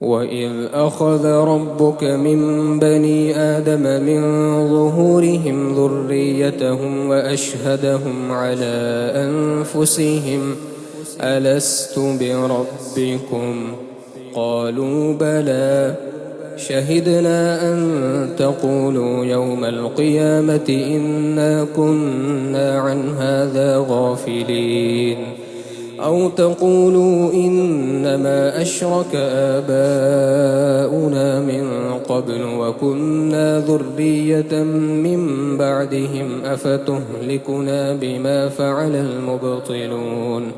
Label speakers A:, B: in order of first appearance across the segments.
A: وإذ أخذ ربك من بني آدم من ظهورهم ذريتهم وأشهدهم على أنفسهم ألست بربكم قالوا بلى شهدنا أن تقولوا يوم القيامة إنا كنا عن هذا غافلين أو تقولوا إنما أشرك آباؤنا من قبل وكنا ذرية من بعدهم أفتهلكنا بما فعل المبطلون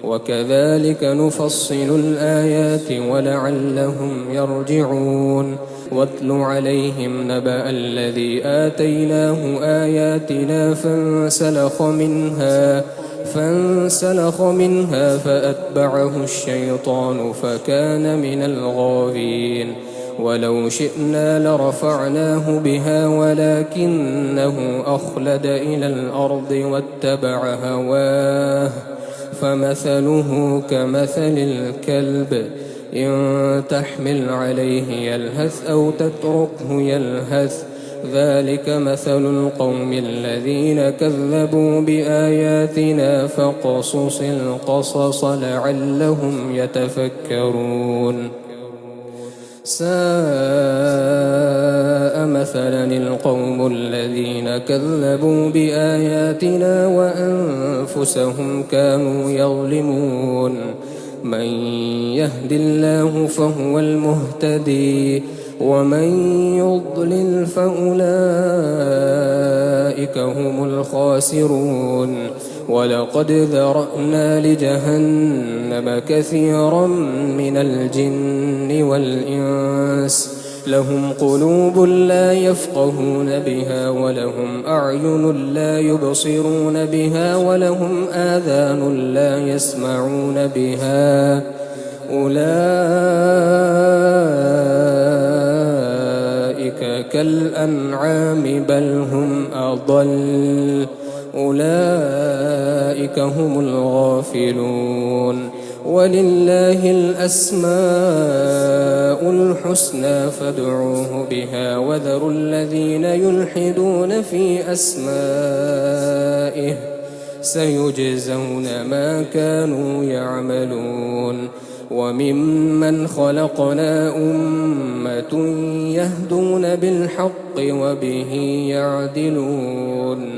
A: وكذلك نفصل الآيات ولعلهم يرجعون واتل عليهم نبأ الذي آتيناه آياتنا فانسلخ منها فأتبعه الشيطان فكان من الغاوين ولو شئنا لرفعناه بها ولكنه أخلد إلى الأرض واتبع هواه فمثله كمثل الكلب إن تحمل عليه يلهث أو تتركه يلهث ذلك مثل القوم الذين كذبوا بآياتنا فاقصص القصص لعلهم يتفكرون ساء مثلا القوم الذين كذبوا بآياتنا وأنفسهم كانوا يظلمون من يهد الله فهو المهتدي ومن يضلل فأولئك هم الخاسرون ولقد ذرأنا لجهنم كثيرا من الجن والإنس لهم قلوب لا يفقهون بها ولهم أعين لا يبصرون بها ولهم آذان لا يسمعون بها أولئك كالأنعام بل هم أضل أولئك هم الغافلون ولله الأسماء الحسنى فادعوه بها وذروا الذين يلحدون في أسمائه سيجزون ما كانوا يعملون وممن خلقنا أمة يهدون بالحق وبه يعدلون